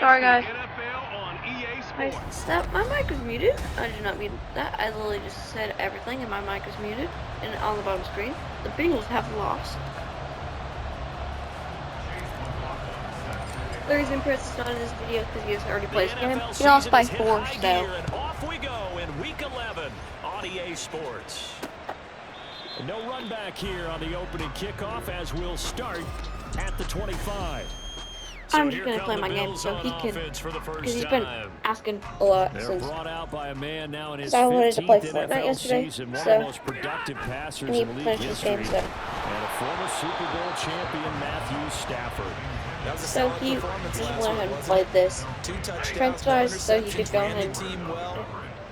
Sorry guys. My mic was muted. I did not mute that. I literally just said everything and my mic was muted. And on the bottom screen, the Bengals have lost. The reason Chris is not in this video is because he has already played this game. He lost by 4, so. Off we go in Week 11 on EA Sports. No run back here on the opening kickoff as we'll start at the 25. I'm just going to play my game so he can, because he's been asking a lot since, because I wanted to play Fortnite yesterday, so, and he finished this game, so. And a former Super Bowl champion, Matthew Stafford. So he just went ahead and played this franchise so he could go ahead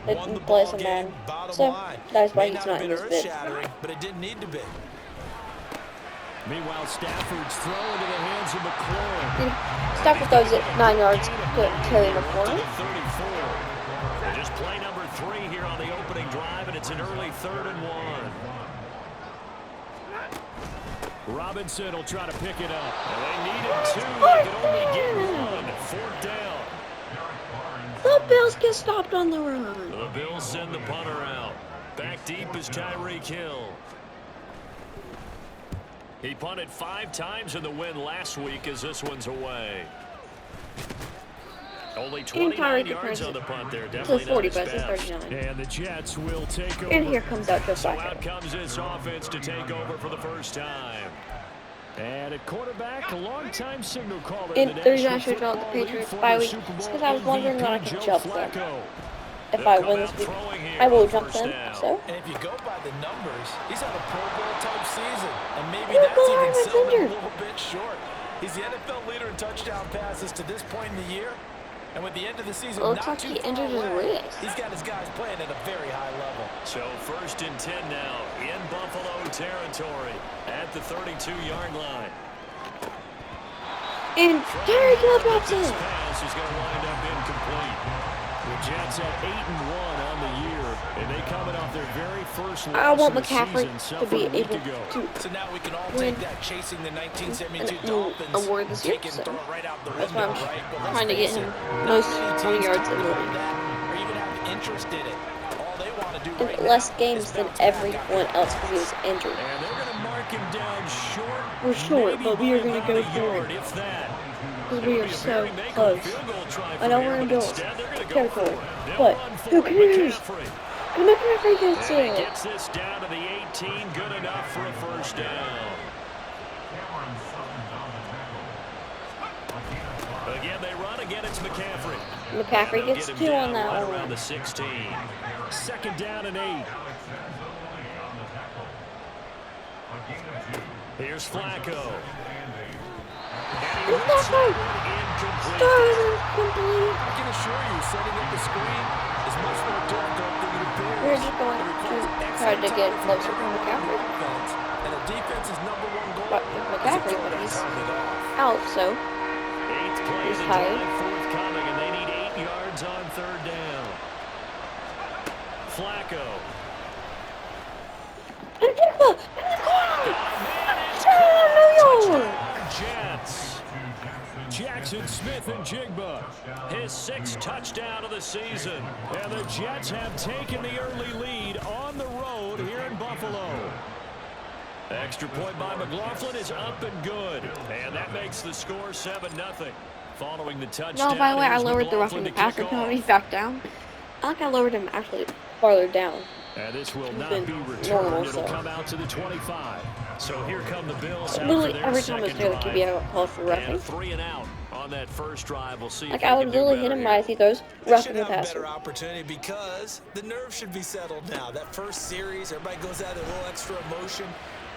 and play some man. So that's why he's not in this vid. But it didn't need to be. Meanwhile, Stafford's throw into the hands of McLaurin. Stafford throws it 9 yards to Terry McLaurin. Just play number 3 here on the opening drive, and it's an early 3rd and 1. Robinson will try to pick it up. And they needed 2. They could only get 1. 4th down. The Bills get stopped on the run. The Bills send the punter out. Back deep is Tyreek Hill. He punted 5 times in the win last week as this one's away. Only 29 yards on the punt there. Definitely 40, but it's 39. And the Jets will take over. And here comes out Joe So Flacco. out comes this offense to take over for the first time. And at quarterback, a long-time signal caller. And the reason I showed y'all the Patriots bye week is because I was wondering when I could jump them. If I win this week, I will jump them. So. And if you go by the numbers, he's had a Pro Bowl type season, and maybe that's even selling a little bit short. He's the NFL leader in touchdown passes to this point in the year, and with the end of the season, well, looks like he injured his wrist. He's got his guys playing at a very high level. So 1st and 10 now in Buffalo territory at the 32-yard line. And Terry Hill drops it. This pass is going to wind up incomplete. The Jets at 8-1 on the year, and they coming off their very first loss. I want McCaffrey to be able to so now we can all take that chasing the 1972 Dolphins award this year. So right out the that's window, why I'm right? trying to get him most 20 yards in the league. Or even have interest in it. All they want to do right in less games than everyone else because he was injured. And they're going to mark him down short. We're short, but we are going to go for it. If that. Because we are so close. I know we're in Bills territory, but who cares? McCaffrey gets it. Gets this down to the 18, good enough for a first down. Again, they run. Again, it's McCaffrey. McCaffrey gets 2 on that right one. around the 16. 2nd down and 8. Here's Flacco. It's not right. Star isn't complete. I can assure you, setting up the screen is much more difficult than it appears. We're just going to try to get closer to McCaffrey. And the defense's number 1 goal. But McCaffrey, but he's out, so he's tired. Forthcoming, and they need 8 yards on 3rd down. Flacco. And Jigba! Jets. Jackson Smith-Njigba, his 6th touchdown of the season. And the Jets have taken the early lead on the road here in Buffalo. Extra point by McLaughlin is up and good. And that makes the score 7-0. Following the touchdown. No, by the way, I lowered the roughing the passer penalty back down. I think I lowered him actually farther down. And this will not be returned. It'll come out to the 25. So here come the Bills. Literally every time it's there, the QB I got called for roughing. 3 and out on that first drive. We'll see. Like I would literally hit him right as he throws roughing the passer. Better opportunity because the nerves should be settled now. That first series, everybody goes out with a little extra emotion.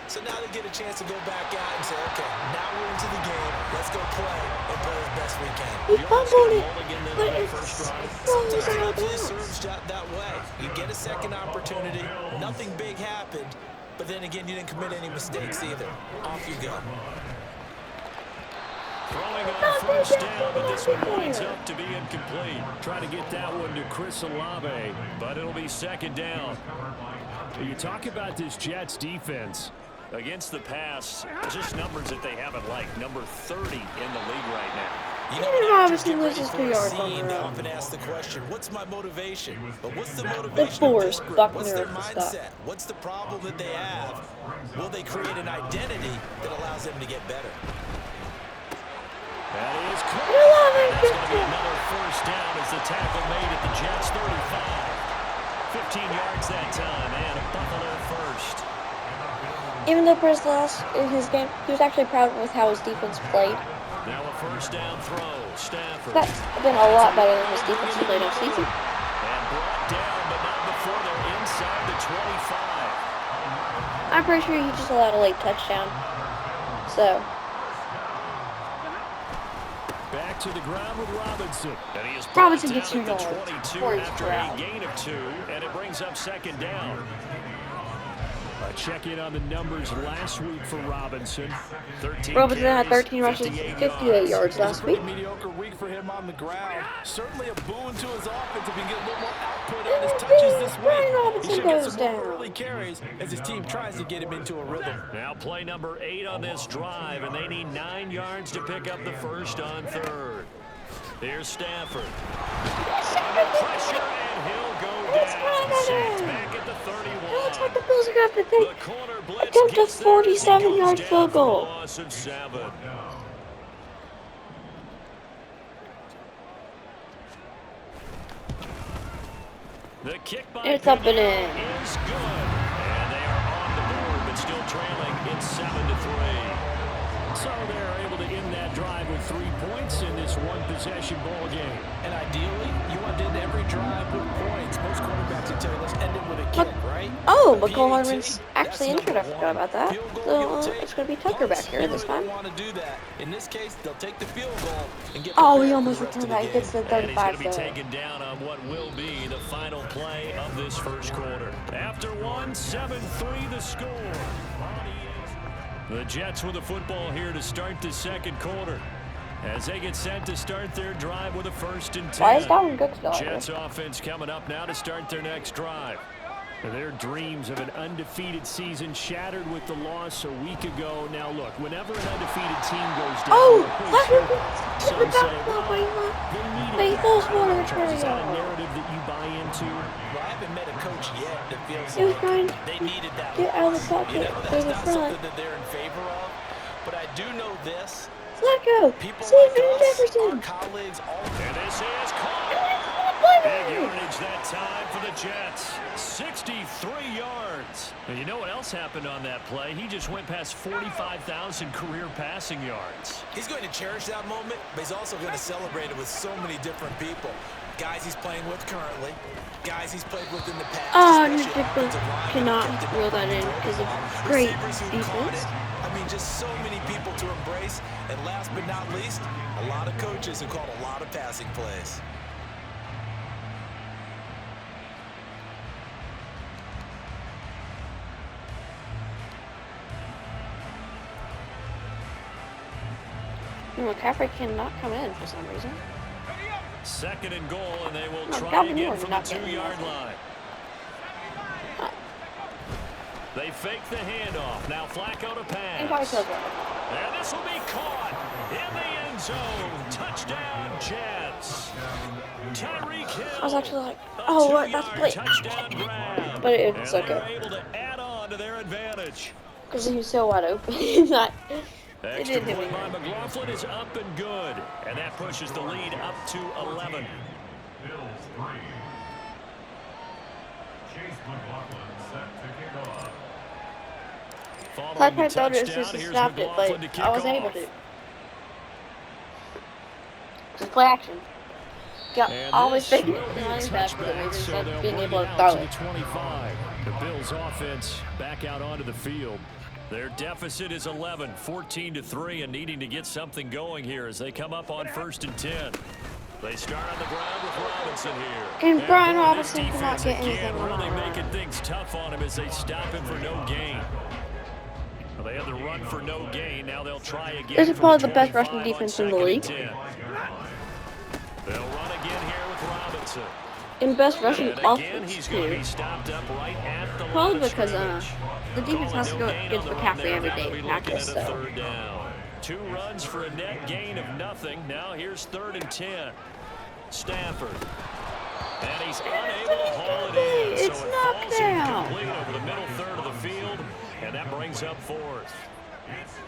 So now they get a chance to go back out and say, okay, now we're into the game. Let's go play and play as best we can. He fumbled it, but it serves that way. You get a second opportunity. Nothing big happened. But then again, you didn't commit any mistakes either. Off you go. Throwing on first down, but this one winds up to be incomplete. Trying to get that one to Chris Olave, but it'll be 2nd down. You talk about this Jets defense. Against the pass, just numbers that they haven't liked. Number 30 in the league right now. You know, Aaron when actors Robinson get ready loses for 2 a yards on scene, the they road. often ask the question, what's my motivation? But what's the The motivation of this Forest group? Buckner What's their of the Scott. mindset? What's the problem that they have? Will they create an identity that allows them to get better? That is caught. That's going to be another first down as the tackle made at the Jets' 35. 15 yards that time, and a Buffalo first. Even though Chris lost in his game, he was actually proud with how his defense played. Now a first down throw. Stafford. That's been a lot better than his defense he played all season. And brought down, but not before they're inside the 25. I'm pretty sure he just allowed a late touchdown. So. Back to the ground with Robinson. And he is Robinson gets 2 down yards. at the 22 after a gain of 2, and it brings up second down. A check-in on the numbers last week for Robinson. Robinson had 13 rushes, 58 yards last week. Mediocre week for him on the ground. Certainly a boon to his offense if he can get a little more output on his touches this Brian week. Robinson He should get goes some more down. early carries as his team tries to get him into a rhythm. Now play number 8 on this drive, and they need 9 yards to pick up the first on third. Here's Stafford. Under pressure, and he'll go down. Sacked back at the 31. It looks like the Bills are going to have to The take corner blitz attempt a gets there as he 47-yard goes field down for a goal. loss of 7. The kick by It's up and Pena in. is good. And they are on the board, but still trailing. It's 7-3. So they're able to end that drive with 3 points in this one-possession ball game. And ideally, you want to end every drive with points. Most quarterbacks would tell you, let's end it with a kick, right? Oh, But McCall PAT, Harmon's actually that's injured. I number forgot about that. Field goal, So you'll take. it's going to be Tucker back Punts, here this they time. don't want to do that. In this case, they'll take the field goal and get Oh, prepared he for almost the rest returned of the that. He game. gets the And he's going 35 to be there. taken down on what will be the final play of this first quarter. After 1, 7-3 the score. The Jets with the football here to start the second quarter, as they get set to start their drive with a 1st and 10. Why is Dalvin Cook still out there? Jets offense coming up now to start their next drive. Their dreams of an undefeated season shattered with the loss a week ago. Now look, whenever an undefeated team goes down, Oh, some look say, at well, they need They it. both want to Is return that a it. narrative that you buy into? Well, I haven't met a coach yet that feels He was like trying to they needed that get out of the loss. pocket, You know, go that's to not front. something that they're in favor of. But I do know this. Let go. People Save like us, Jefferson. our colleagues, all And this is caught. Big yardage that time for the Jets. 63 yards. And you know what else happened on that play? He just went past 45,000 career passing yards. He's going to cherish that moment, but he's also going to celebrate it with so many different people. Guys he's playing with currently, guys he's played with in the past. Oh, especially Nick Dickman offensive linemen cannot who kept him reel that in very because of long, great receivers who caught defense. it. I mean, just so many people to embrace. And last but not least, a lot of coaches who called a lot of passing plays. McCaffrey cannot come in for some reason. 2nd and goal, and they will No, try Calvin again Moore's from the not getting 2-yard that. line. They fake the handoff. Now Flacco to And probably pass. feels right. And this will be caught in the end zone. Touchdown, Jets. Tyreek Hill. I was actually like, A oh, what? That's 2-yard play. touchdown grab. But it's and they're okay. able to add on to their advantage. Because he was so wide open. He's not. It Extra didn't hit point me. by McLaughlin is up and good. And that pushes the lead up to 11. I Following the tried to throw it as touchdown, soon as he here's snapped it, but McLaughlin to kick I wasn't able off. to. Just play action. Got And always this fake will it. be a Running back for the touchback, reason so of they'll being bring able it to out throw to it. the 25. The Bills offense back out onto the field. Their deficit is 11, 14-3, and needing to get something going here as they come up on 1st and 10. They start on the ground with Robinson here. And Brian boy, this Robinson cannot defense get again anything on really that making run. things tough on him as they stop him for no gain. Well, they had the run for no gain. Now they'll try again. This is from probably the best 25 rushing on defense in the 2nd and league. 10. They'll run again here with Robinson. And best rushing And again, offense he's going to too. be stopped up right at the Probably line of because scrimmage. the defense Calling has to no go gain against on the run McCaffrey there. every Now they'll day be in looking practice, at a so. 3rd down. 2 runs for a net gain of nothing. Now here's 3rd and 10. Stafford. And he's unable to haul it in. It's so it knocked falls down. incomplete over the middle third of the field. And that brings up 4th.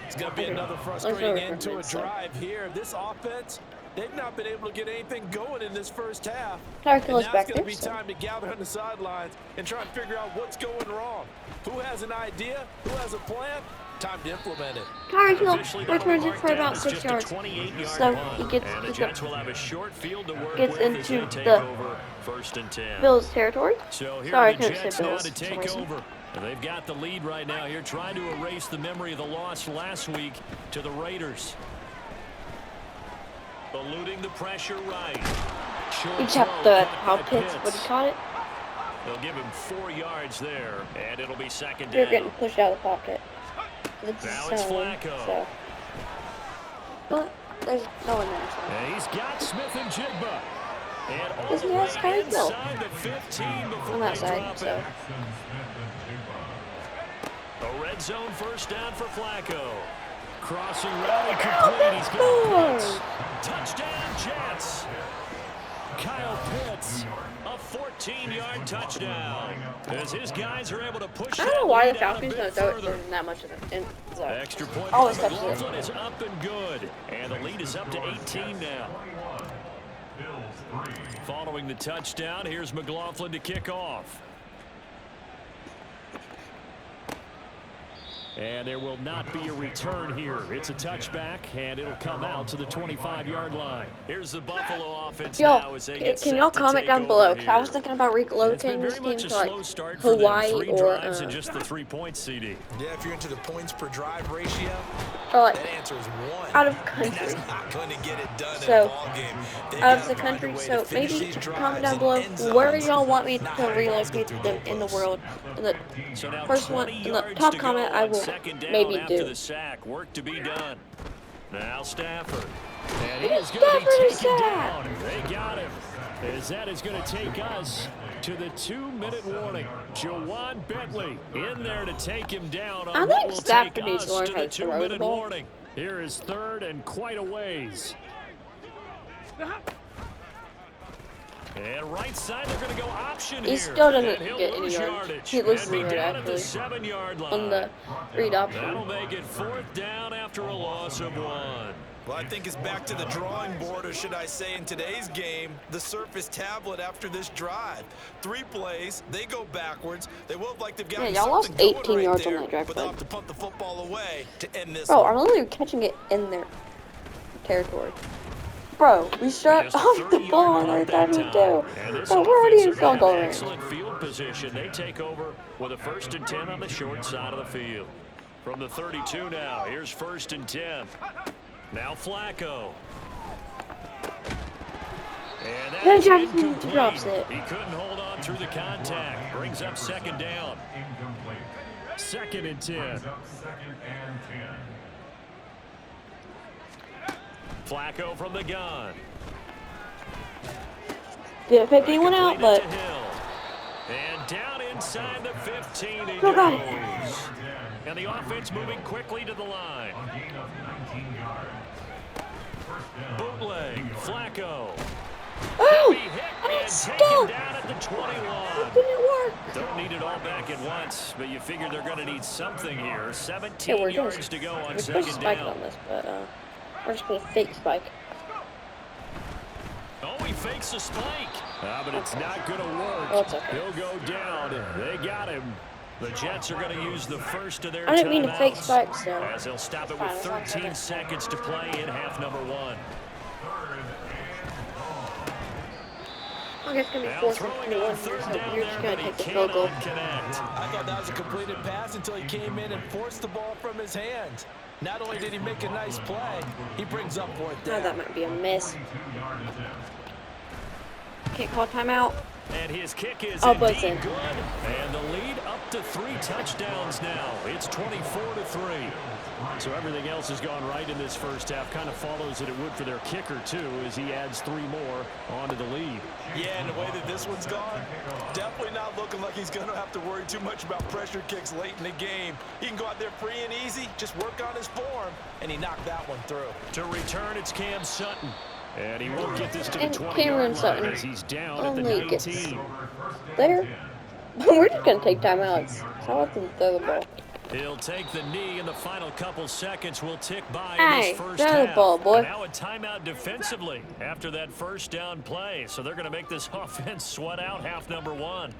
It's going to be another frustrating end to a drive here. This offense, they've not been able to get anything going in this first half. And now it's going to be time to gather on the sidelines and try and figure out what's going wrong. Who has an idea? Who has a plan? Time to implement it. Tyreek Hill returns it for about 6 yards. So he gets into the Bills territory. Sorry, I couldn't say Bills. They've got the lead right now here, trying to erase the memory of the loss last week to the Raiders. Eluding the pressure right. He kept the how Pitts, but he caught it. They'll give him 4 yards there, and it'll be 2nd down. They're getting pushed out of the pocket. Now it's Flacco. So. But there's no one there. So. And he's got Smith and Jigba. And all Doesn't he the way have Tyreek Hill inside the 15 before on that they side? drop So. it. A red zone 1st down for Flacco. Crossing route and complete. He's got Pitts. Touchdown Jets. Kyle Pitts, a 14-yard touchdown. As his guys are able to push. I don't know why the Falcons don't throw it that much of it. Extra point. Always touches McLaughlin is up and good, and the lead is up to 18 now. Following the touchdown, here's McLaughlin to kick off. And there will not be a return here. It's a touchback, and it'll come out to the 25-yard line. Here's the Buffalo offense now as they get set to take over. Can y'all comment down below? Because I was thinking about relocating this team to like Hawaii or just the 3 points, CD. Yeah, if you're into the points per drive ratio, like that answer is 1. out of country. That's not going to get it done So, in a ball game. Out of the country. So maybe comment down below where y'all want me to relocate them in the world. In the first one, in the top comment, I will maybe do. The sack, work to be done. Now Stafford. And he is going to be taken down. They got him. As that is going to take us to the 2-minute warning. Jawan Bentley in there to take him down on what will take us to the 2-minute warning. Here is 3rd and quite a ways. And right side, they're going to go option here. He still doesn't get any yardage. He loses it actually 7-yard line. on the read option. That'll make it 4th down after a loss of 1. Well, I think it's back to the drawing board, or should I say in today's game, the Surface tablet after this drive. 3 plays, they go backwards. They will have like they've got y'all lost 18 yards on that drive. But they'll have to punt the football away to end this. Bro, I'm only catching it in their territory. Bro, we shut off the ball on every time we do. So we're already in field goal range. Excellent field position. They take over with a 1st and 10 on the short side of the field. From the 32 now, here's 1st and 10. Now Flacco. And that's incomplete. Drops it. He couldn't hold on through the contact. Brings up 2nd down. 2nd and 10. Flacco from the gun. Didn't pick anyone out, but and down inside the 15 he goes. And the offense moving quickly to the line. Bootleg, Flacco. Oh, and stop. taken down at the 21. It didn't work. Don't need it all back at once, but you figure they're going to need something here. 17 yards to go on 2nd down. On this, but we're just going to fake spike. Oh, he fakes a spike. But it's not going to work. Oh, it's okay. He'll go down. They got him. The Jets are going to use the first of their I didn't mean to fake timeouts, spike, so. as they'll stop it with 13 seconds to play in half number 1. I guess it's going to be 4th and 21, so you're just going to take the field goal. I thought that was a completed pass until he came in and forced the ball from his hands. Not only did he make a nice play, he brings up 4th down. That might be a miss. Can't call timeout. And his kick is indeed good. And the lead up to 3 touchdowns now. It's 24-3. So everything else has gone right in this first half. Kind of follows that it would for their kicker, too, as he adds 3 more onto the lead. Yeah, and the way that this one's gone, definitely not looking like he's going to have to worry too much about pressure kicks late in the game. He can go out there free and easy, just work on his form, and he knocked that one through. To return, it's Cam Sutton. And he won't get this to the 20-yard Cameron Sutton line as he's down at the 19. There. We're just going to take timeouts. How about them throw the ball? He'll take the knee in the final couple seconds. Will tick by Hey, in this first throw half. the ball, boy. Now a timeout defensively after that first down play. So they're going to make this offense sweat out half number 1.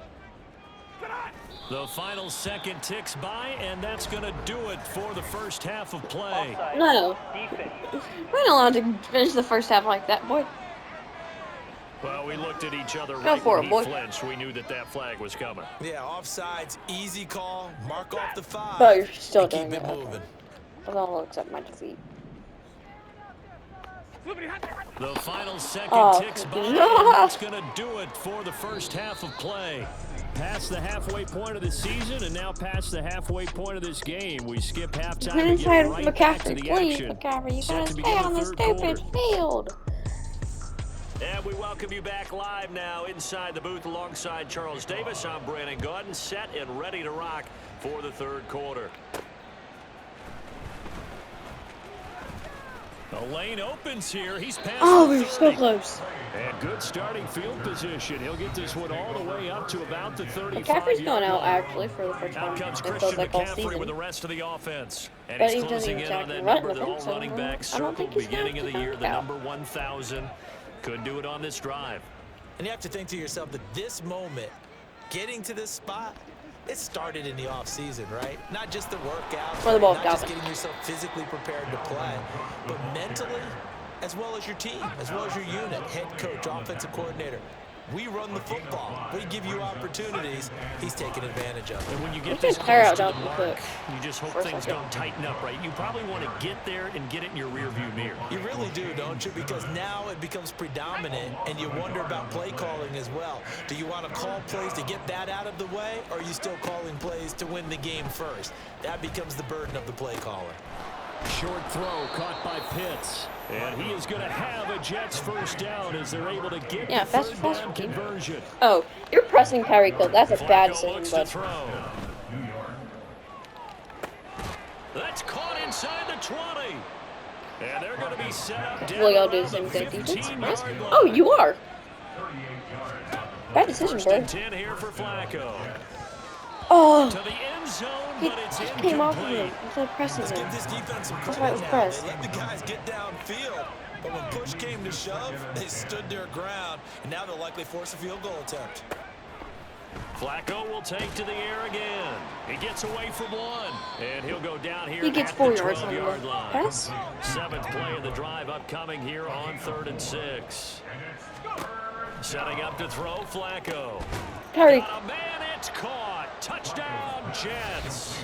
The final second ticks by, and that's going to do it for the first half of play. No. We're not allowed to finish the first half like that, boy. Well, we looked at each other Go for when it, boy. he flinched. We knew that that flag was coming. Yeah, offsides, easy call, mark off the 5. But you're still and keep doing it it. moving. I'll accept my defeat. The final second Oh, ticks by, no. and that's going to do it for the first half of play. Past the halfway point of the season, and now past the halfway point of this game. We skip halftime and Inside get right back to McCaffrey, the please, action. McCaffrey, you Set gotta to stay begin on the the third stupid quarter. field. And we welcome you back live now inside the booth alongside Charles Davis. I'm Brandon Gaudin, set and ready to rock for the third quarter. The lane opens here. He's past Oh, the we're so 30. close. And good starting field position. He'll get this one all the way up to about the 35. McCaffrey's going out, actually, for the first time. Out comes It feels Christian like all McCaffrey with season. the rest of the offense. And But he's he doesn't closing even in on exactly that run number with that it, all so running backs I don't think circled he's beginning of gonna the year, take the out. number 1,000. Could do it on this drive. And you have to think to yourself that this moment, getting to this spot, it started in the offseason, right? Not just the workouts, For the ball, not just Calvin. getting yourself physically prepared to play, but mentally, as well as your team, as well as your unit, head coach, offensive coordinator. We run the football. We give you opportunities. He's taking advantage of it. And when you get can this tear close out to the Dalvin mark, Cook you just hope for a things second. don't tighten up, right? You probably want to get there and get it in your rearview mirror. You really do, don't you? Because now it becomes predominant, and you wonder about play calling as well. Do you want to call plays to get that out of the way, or are you still calling plays to win the game first? That becomes the burden of the play caller. Short throw caught by Pitts. And he is going to have a Jets first down as they're able to get the fast third pass down game. conversion. Oh, you're pressing Tyreek Hill. That's a bad Flacco decision, looks to bud. throw. That's caught inside the 20. And they're going to be set up down Will y'all do the around same the thing defense? 15-yard line. Oh, you are. Bad decision, First bro. and 10 here for Flacco. Oh, To the end zone, he but it's just came off of incomplete. him instead of pressing Let's him. give this defense some That's why it credit was now. pressed. They let the guys get downfield, but when push came to shove, they stood their ground, and now they'll likely force a field goal attempt. Flacco will take to the air again. He gets away from one, and he'll go down here He gets at 4 the yards on 12-yard the line. pass. 7th play of the drive upcoming here on 3rd and 6. Setting up to throw, Flacco. Tyreek. Got a man, it's caught. Touchdown, Jets.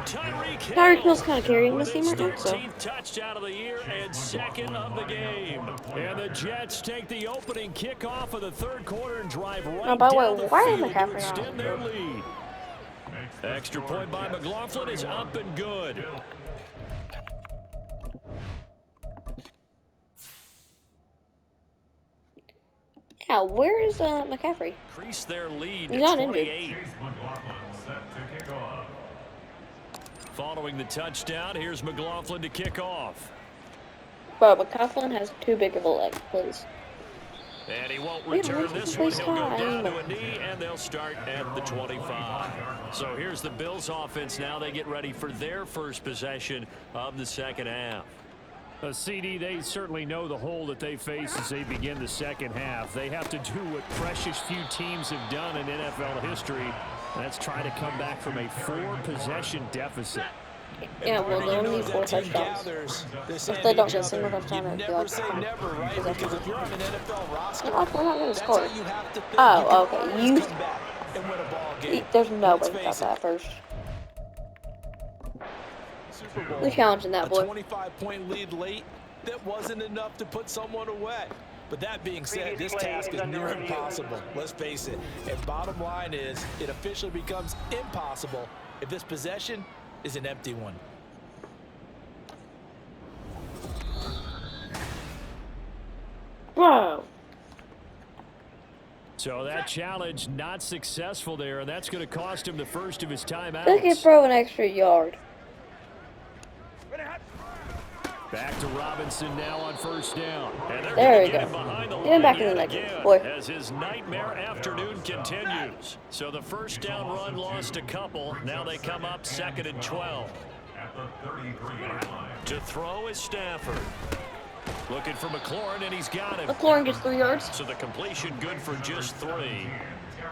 Tyreek Hill's kind of carrying this team right now, so. 13th touchdown of the year and 2nd of the game. And the Jets take the opening kickoff of the third quarter and drive right Oh, by the down way, the why am field I to halfway extend out? their lead. Extra point by McLaughlin is up and good. Yeah, where is McCaffrey? Increase their lead He's to not injured. 28. Following the touchdown, here's McLaughlin to kick off. Bro, McCaffrey has too big of a leg, please. And he won't Wait, return where's this the one. place He'll go down time? to a knee, and they'll start at the 25. So here's the Bills offense now. They get ready for their first possession of the second half. CD, they certainly know the hole that they face as they begin the second half. They have to do what precious few teams have done in NFL history. That's try to come back from a 4-possession deficit. Yeah, well, they only need 4 touchdowns. If they don't get a single touchdown, it'd be Never like say never, right? Because if you're on an NFL roster, we're not going to that's score. how you have to think. Oh, You can okay. always You- come back and win a ball game. There's no Let's way we got face it. that first. Super Bowl, We're challenging that, a boy. 25-point lead late, that wasn't enough to put someone away. But that being said, this task is near impossible. Let's face it. And bottom line is, it officially becomes impossible if this possession is an empty one. Bro. So that challenge not successful there, and that's going to cost him the first of his timeouts. They can throw an extra yard. Back to Robinson now on first down. And there we go. Get him back in the leg, boy. As his nightmare afternoon continues. So the first down run lost a couple. Now they come up 2nd and 12. To throw is Stafford. Looking for McLaurin, and he's got him. McLaurin gets 3 yards. So the completion good for just 3.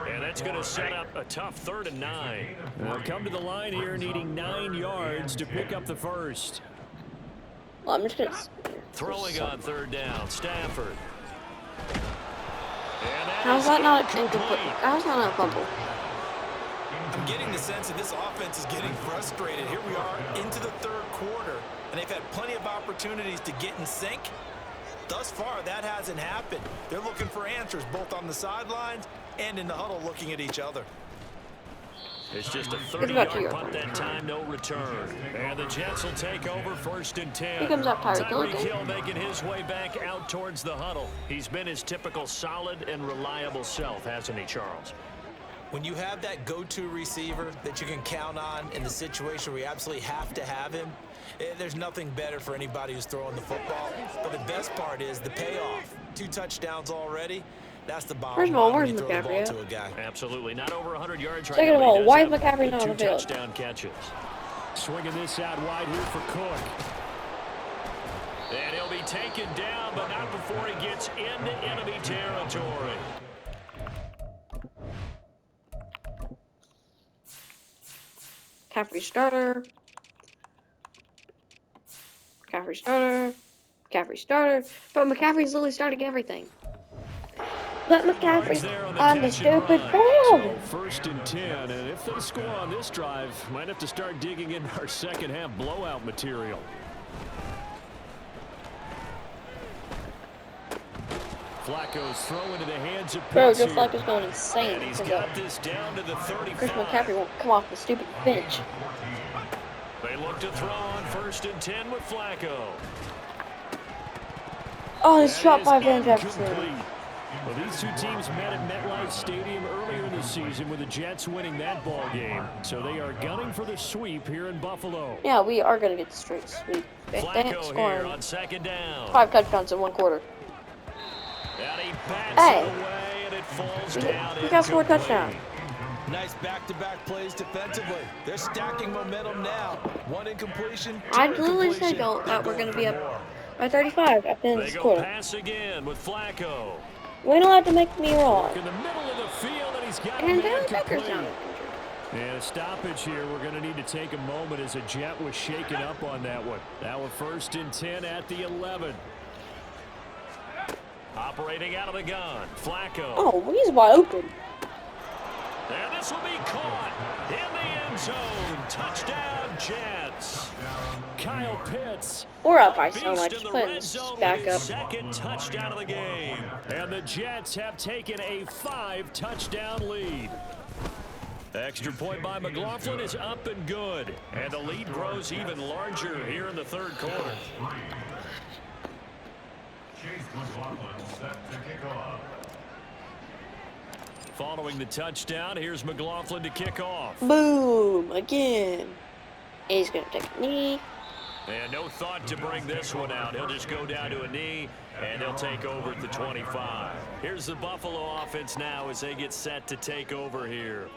And that's going to set up a tough 3rd and 9. They'll come to the line here needing 9 yards to pick up the first. Well, I'm just going to... Throwing on 3rd down, Stafford. How's that not incomplete? How's that not a fumble? I'm getting the sense that this offense is getting frustrated. Here we are into the 3rd quarter, and they've had plenty of opportunities to get in sync. Thus far, that hasn't happened. They're looking for answers both on the sidelines and in the huddle looking at each other. It's just a 30-yard punt that time, no return. And the Jets will take over 1st and 10. Here comes up Tyreek Hill making his way back out towards the huddle. He's been his typical solid and reliable self, hasn't he, Charles? When you have that go-to receiver that you can count on in the situation where you absolutely have to have him, there's nothing better for anybody who's throwing the football. But the best part is the payoff. 2 touchdowns already. That's the bottom. First of all, where's McCaffrey at? Absolutely. Not over 100 yards right Second now. of all, why is McCaffrey not on the field? 2 touchdown catches. Swinging this out wide here for Cook. And he'll be taken down, but not before he gets into enemy territory. McCaffrey starter. McCaffrey starter. McCaffrey starter. But McCaffrey's literally starting everything. Put McCaffrey on the stupid field. So 1st and 10, and if they score on this drive, might have to start digging in our second half blowout material. Flacco's throw into the hands of Bro, Joe Flacco's going insane. And he's got this down to the 35. Chris McCaffrey won't come off the stupid bench. They look to throw on 1st and 10 with Flacco. Oh, it's shot by Van Jefferson. Well, these 2 teams met at MetLife Stadium earlier in the season with the Jets winning that ball game. So they are gunning for the sweep here in Buffalo. Yeah, we are going to get the straight sweep. Flacco here on 2nd down. 5 touchdowns in 1 quarter. And he bats it away, and it falls down. We got 4 touchdowns. Nice back-to-back plays defensively. They're stacking momentum now. 1 incompletion. I literally said that we're going to be up by 35 at the end of this quarter. Pass again with Flacco. We don't have to make me wrong. In the middle of the field, and he's got and Dylan Tucker's down. And a stoppage here. We're going to need to take a moment as a Jet was shaken up on that one. Now a 1st and 10 at the 11. Operating out of the gun, Flacco. Oh, he's wide open. And this will be caught in the end zone. Touchdown, Jets. Kyle Pitts. We're up by so much. Let's back up. 2nd touchdown of the game. And the Jets have taken a 5-touchdown lead. Extra point by McLaughlin is up and good. And the lead grows even larger here in the 3rd quarter. Following the touchdown, here's McLaughlin to kick off. Boom, again. He's going to take a knee. And no thought to bring this one out. He'll just go down to a knee, and they'll take over at the 25. Here's the Buffalo offense now as they get set to take over here.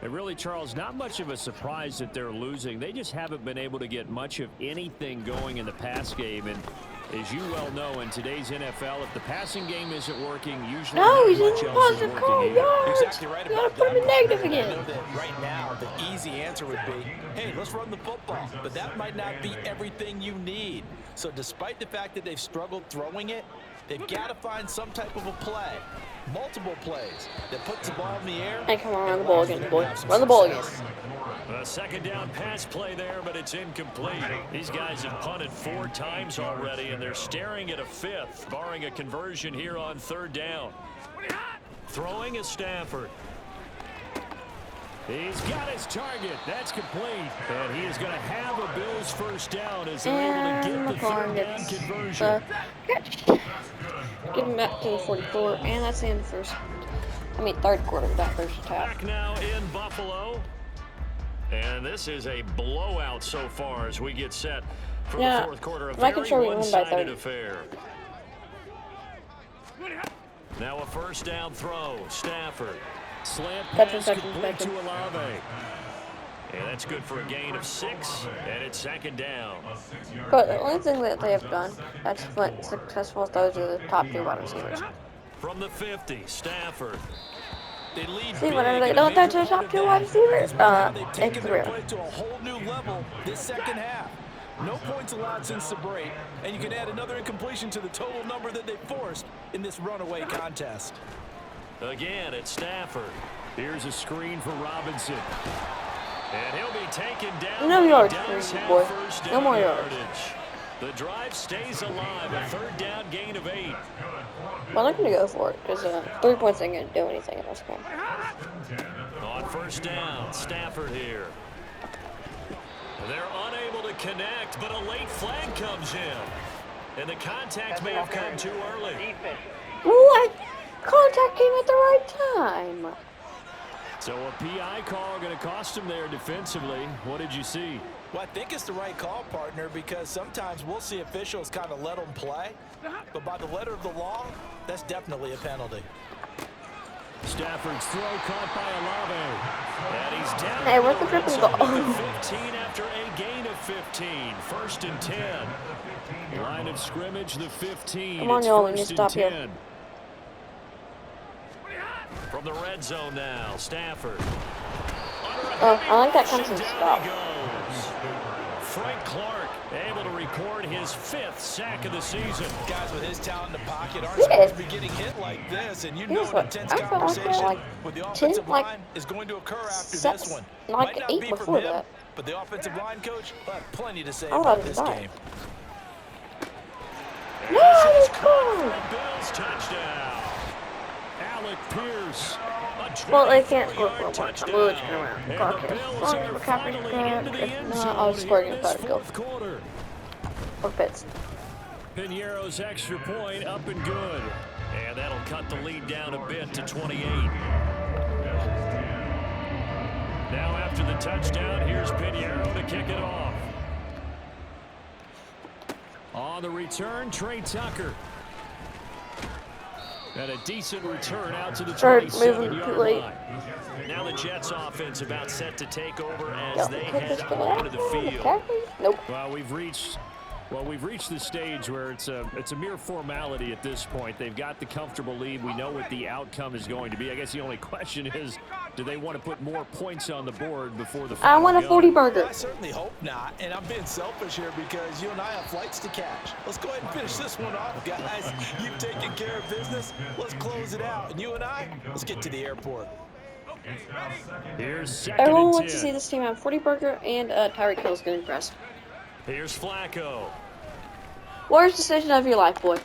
And really, Charles, not much of a surprise that they're losing. They just haven't been able to get much of anything going in the pass game. And as you well know, in today's NFL, if the passing game isn't working, usually he's much in else is positive working yards. Exactly right about put him in negative again. I know that right now, the easy answer would be, hey, let's run the football. But that might not be everything you need. So despite the fact that they've struggled throwing it, they've got to find some type of a play. Multiple plays that puts the ball in the air. Hey, come on, run the ball again, boy. Run the ball again. A 2nd down pass play there, but it's incomplete. These guys have punted 4 times already, and they're staring at a 5th, barring a conversion here on 3rd down. Throwing is Stafford. He's got his target. That's complete. And he is going to have a Bills first down as they're able to get the third down conversion. Give him back to the 44, and that's the end of third quarter, that first half. Back now in Buffalo. And this is a blowout so far as we get set for the fourth quarter. A very one-sided affair. Now a first down throw. Stafford. Slant pass complete to Olave. And that's good for a gain of 6, and it's second down. But the only thing that they have done that's successful with those are the top 2 wide receivers. From the 50, Stafford. See, whenever they don't touch their top 2 wide receivers, they've taken their play to a whole new level this second half. No points allowed since the break, and you can add another incompletion to the total number that they forced in this runaway contest. Again, it's Stafford. Here's a screen for Robinson. And he'll be taken down. No yards for you, boy. No more yards. The drive stays alive. A third down gain of 8. Well, I'm going to go for it because 3 points ain't going to do anything in this game. On first down, Stafford here. They're unable to connect, but a late flag comes in. And the contact may have come too early. What? Contact came at the right time. So a PI call going to cost him there defensively. What did you see? Well, I think it's the right call, partner, because sometimes we'll see officials kind of let them play. But by the letter of the law, that's definitely a penalty. Stafford's throw caught by Olave. And he's down. Hey, where's the tripping ball? 15 after a gain of 15. First and 10. Line of scrimmage, the 15. Come on, y'all, we need to stop here. From the red zone now, Stafford. Oh, I like that kind of stop. Frank Clark able to record his 5th sack of the season. Guys with his talent in the pocket aren't supposed to be getting hit like this, and you know an intense conversation with the offensive line is going to occur after this one. Like 8 before that. But the offensive line coach will have plenty to say about this game. No, it's cool. Bills touchdown. Alec Pierce. Well, they can't score for 1 point. I'm really turning around. If not, I'll score against that goal. Or Pitts. Piñeiro's extra point up and good. And that'll cut the lead down a bit to 28. Now after the touchdown, here's Piñeiro to kick it off. On the return, Trey Tucker. And a decent return out to the 27-yard line. Now the Jets offense about set to take over as they head onto the field. Nope. Well, we've reached the stage where it's a mere formality at this point. They've got the comfortable lead. We know what the outcome is going to be. I guess the only question is, do they want to put more points on the board before the final I want a 40 burger. I certainly hope not, and I'm being selfish here because you and I have flights to catch. Let's go ahead and finish this one off, guys. You've taken care of business. Let's close it out, and you and I, let's get to the airport. Here's second Everyone and 10. wants to see this team have 40 burger and Tyreek Hill's getting impressed. Here's Flacco. Worst decision of your life, boy.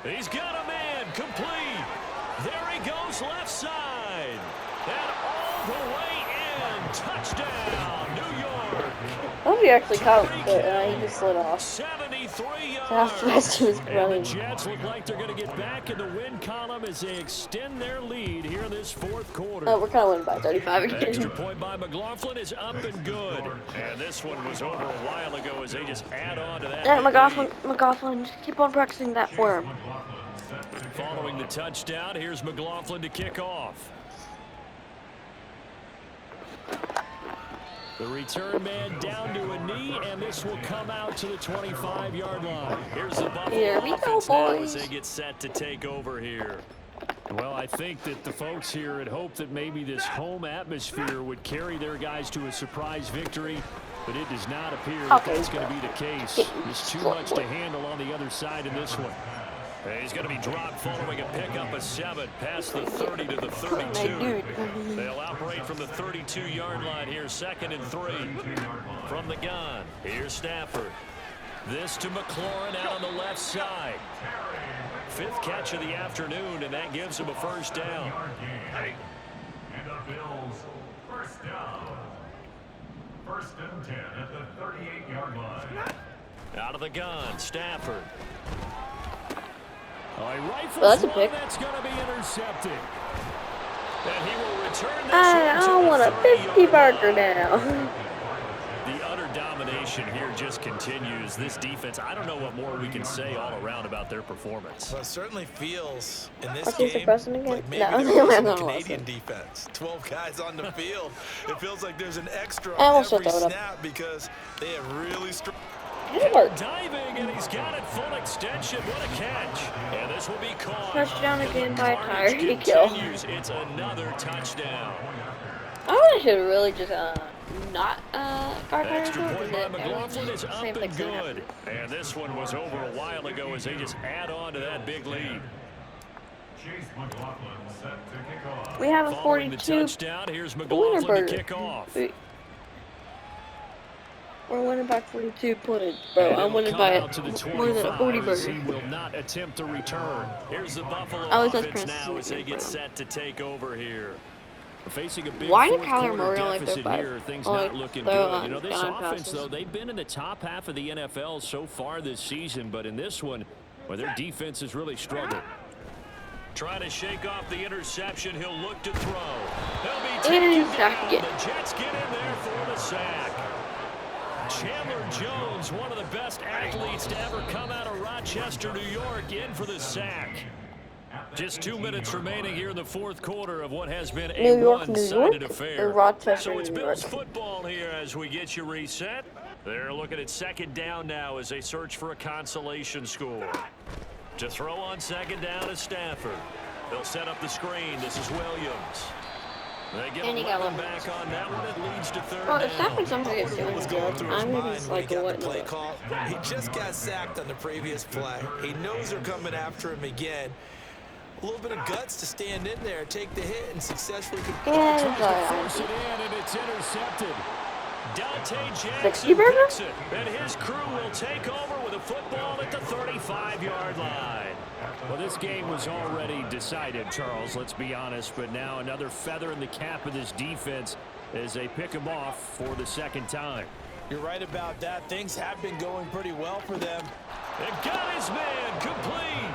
He's got a man complete. There he goes left side. And all the way in. Touchdown, New York. I hope he actually caught him, but he just slid off. 73 yards. That's the rest of his And running. the Jets look like they're going to get back in the win column as they extend their lead here in this fourth quarter. Oh, we're kind of winning by 35 again. Extra point by McLaughlin is up and good. And this one was over a while ago as they just add on to that. Yeah, McLaughlin, just keep on practicing that for him. Following the touchdown, here's McLaughlin to kick off. The return man down to a knee, and this will come out to the 25-yard line. Here's the Buffalo Here we go, offense now as boys. they get set to take over here. Well, I think that the folks here had hoped that maybe this home atmosphere would carry their guys to a surprise victory, but it does not appear that that's going to be the case. There's too much to handle on the other side in this one. He's going to be dropped following a pickup of 7 past the 30 to the 32. They'll operate from the 32-yard line here, 2nd and 3. From the gun, here's Stafford. This to McLaurin out on the left side. 5th catch of the afternoon, and that gives him a first down. First down. First and 10 at the 38-yard line. Out of the gun, Stafford. That's a pick. That's going to be intercepted. And he will return this I want a 50-burger now. The utter domination here just continues. This defense, I don't know what more we can say all around about their performance. Well, it certainly feels in this game like maybe there's a Canadian defense. 12 guys on the field. It feels like there's an extra on every snap because they have really strong. Diving, and he's got it full extension. What a catch. And this will be caught. Touchdown again by Tyreek Hill. It's another touchdown. I should really just not guard Extra point by McLaughlin is up and good. And this one was over a while ago as they just add on to that big lead. Chase McLaughlin set to kick off. We have a 42 touchdown. Here's McLaughlin to kick off. We're winning by 42 points, bro. I'm winning by more than a 40 burger. He will not attempt to return. Here's the Buffalo offense now as they get set to take over here. Facing a big Why did Kyler Murray only deficit throw here, things not looking good. You know, this offense, though, they've been in the top half of the NFL so far this season, but in this one, well, their defense has really struggled. Trying to shake off the interception, he'll look to throw. He'll be taken down. The Jets get in there for the sack. Chandler Jones, one of the best athletes to ever come out of Rochester, New York, in for the sack. Just 2 minutes remaining here in the fourth quarter of what has been a one-sided affair. So it's Bills football here as we get you reset. They're looking at second down now as they search for a consolation score. To throw on second down is Stafford. They'll set up the screen. This is Williams. They get a weapon back on that one. It leads to third down. Stafford somehow gets doing good. I'm just like, what? Play call. He just got sacked on the previous play. He knows they're coming after him again. A little bit of guts to stand in there, take the hit, and successfully force it in, and it's intercepted. Dante Jackson picks it, and his crew will take over with a football at the 35-yard line. Well, this game was already decided, Charles, let's be honest, but now another feather in the cap of this defense as they pick him off for the second time. You're right about that. Things have been going pretty well for them. They got his man complete.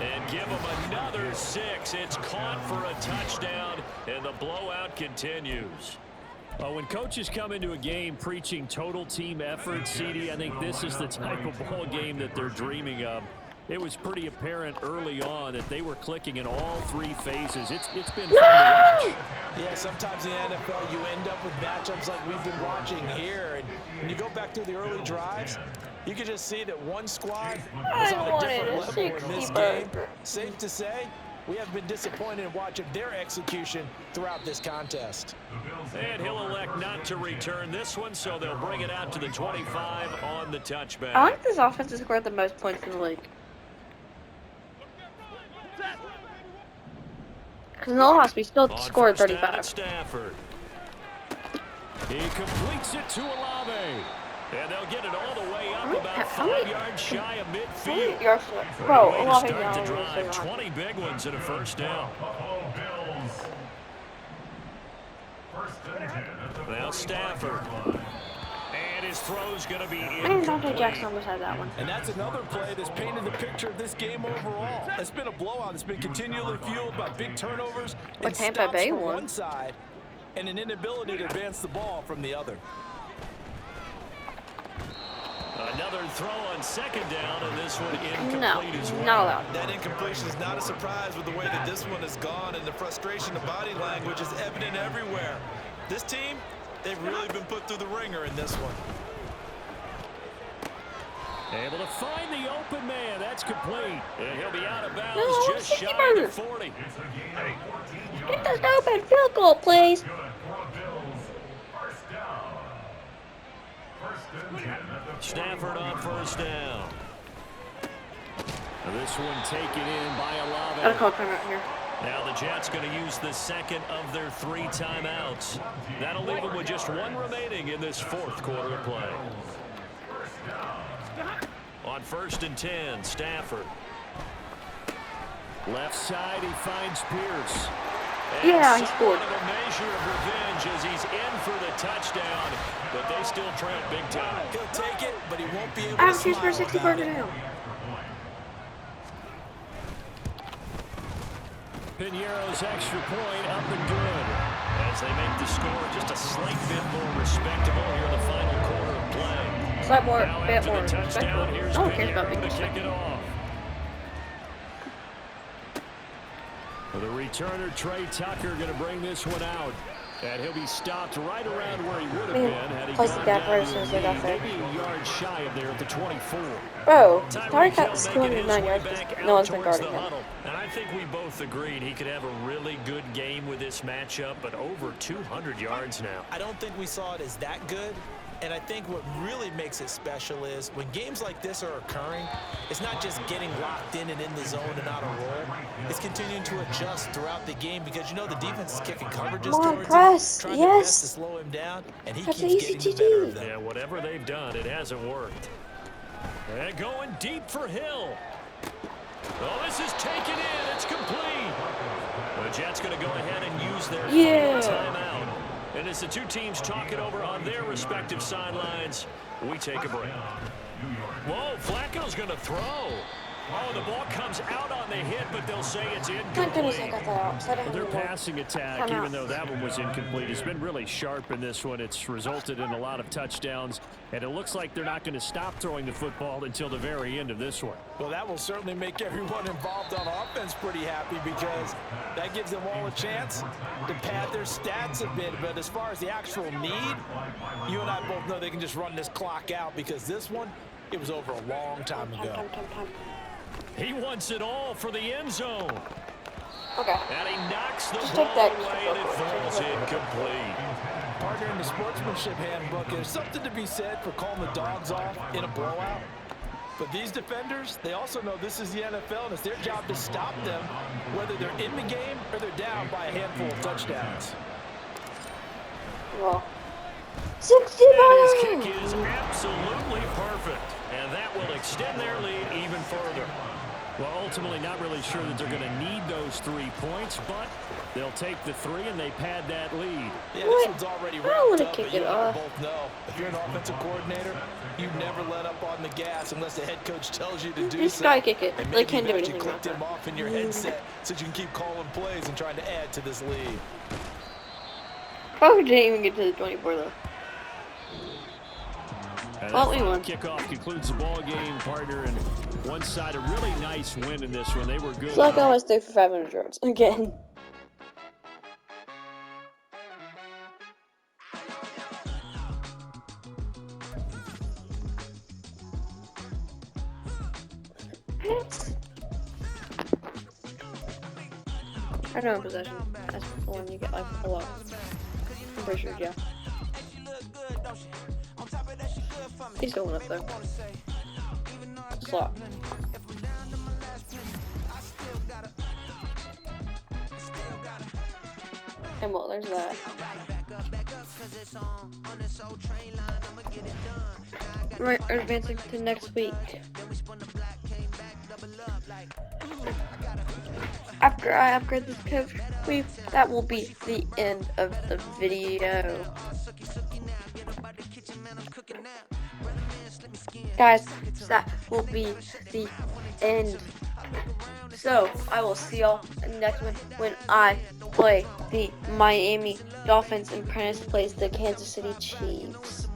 And give him another 6. It's caught for a touchdown, and the blowout continues. When coaches come into a game preaching total team effort, CD, I think this is the type of ball game that they're dreaming of. It was pretty apparent early on that they were clicking in all three phases. It's been fun to watch. Yeah, sometimes in the NFL you end up with matchups like we've been watching here. And when you go back to the early drives, you can just see that one squad was on a different level in this game. Safe to say, we have been disappointed in watching their execution throughout this contest. And he'll elect not to return this one, so they'll bring it out to the 25 on the touchback. I like this offense to score the most points in the league. Because in the last, we still scored 35. Stafford. He completes it to Olave. And they'll get it all the way up about 5 yards shy of midfield. Bro, Olave start to drive 20 big ones and a first down. Now Stafford. And his throw's going to be incomplete. Dante Jackson almost had that one. And that's another play that's painted the picture of this game overall. It's been a blowout. It's been continually fueled by big turnovers and stops from one side and an inability to advance the ball from the other. Another throw on second down, and this one incomplete as well. Not allowed. That incompletion is not a surprise with the way that this one has gone, and the frustration of body language is evident everywhere. This team, they've really been put through the ringer in this one. Able to find the open man. That's complete. And he'll be out of bounds just shy of 40. Get this open field goal, please. Stafford on first down. Now this one taken in by Olave. Gotta call timeout here. Now the Jets going to use the second of their 3 timeouts. That'll leave them with just 1 remaining in this fourth quarter of play. On first and 10, Stafford. Left side, he finds Pierce. Yeah, he scored. A measure of revenge as he's in for the touchdown, but they still trail big time. He'll take it, but he won't be able to smile for 64 down. Piñeiro's extra point up and good as they make the score just a slight bit more respectable here in the final quarter of play. Slight more, Now bit after more the touchdown, respectable. here's No one cares about Piñeiro being to kick it respectable. off. The returner, Trey Tucker, going to bring this one out. And he'll be stopped right around where he would have been had he Place the gone gap right down as soon as to they got there. maybe a yard shy of there at the 24. Oh, Tyreek Tyreek Hill got making 209 his yards. way back No out one's been towards guarding the him. huddle. And I think we both agreed he could have a really good game with this matchup, but over 200 yards now. I don't think we saw it as that good. And I think what really makes it special is when games like this are occurring, it's not just getting locked in and in the zone and out of roll. It's continuing to adjust throughout the game because you know the defense is kicking coverages Come on, towards press. him, trying their best to Yes. slow him down, and he That's keeps easy getting to the better do. of them. Yeah, whatever they've done, it hasn't worked. And going deep for Hill. Oh, this is taken in. It's complete. The Jets going to go ahead and use their final timeout. And as the two teams talk it over on their respective sidelines, we take a break. Whoa, Flacco's going to throw. Oh, the ball comes out on the hit, but they'll say it's Thank goodness I incomplete. got that out. So I didn't Their have to passing attack, Timeout. even though that one was incomplete, has been really sharp in this one. It's resulted in a lot of touchdowns, and it looks like they're not going to stop throwing the football until the very end of this one. Well, that will certainly make everyone involved on offense pretty happy because that gives them all a chance to pad their stats a bit. But as far as the actual need, you and I both know they can just run this clock out because this one, it was over a long time ago. Time. He wants it all for the end zone. Okay. And he knocks the Just ball take that. away, and it falls incomplete. Partner, in the sportsmanship handbook, there's something to be said for calling the dogs off in a blowout. But these defenders, they also know this is the NFL, and it's their job to stop them, whether they're in the game or they're down by a handful of touchdowns. Well, And 69. his kick is absolutely perfect. And that will extend their lead even further. Well, ultimately, not really sure that they're going to need those 3 points, but they'll take the 3 and they pad that lead. Yeah, What? this one's already I don't wrapped wanna up, kick but you it and I off. both know if you're an offensive coordinator, you never let up on the gas unless the head coach tells you to do Just so. gotta kick it. And They maybe can't do that you anything clicked about him off in your headset so you can keep calling plays and trying to add to this lead. Probably didn't even get to the 24 though. And Well, that we final won. kickoff concludes the ball game, partner. And one side, a really nice win in this one. They were good. Flacco almost threw for 500 yards again. I know in possession. That's the one you get like a lot. I'm pretty sure, yeah. He's going up there. Slot. And well, there's that. Right, we're advancing to next week. After I upgrade this coach, that will be the end of the video. Guys, that will be the end. So, I will see y'all next one when I play the Miami Dolphins and Prentice plays the Kansas City Chiefs.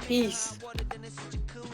Peace.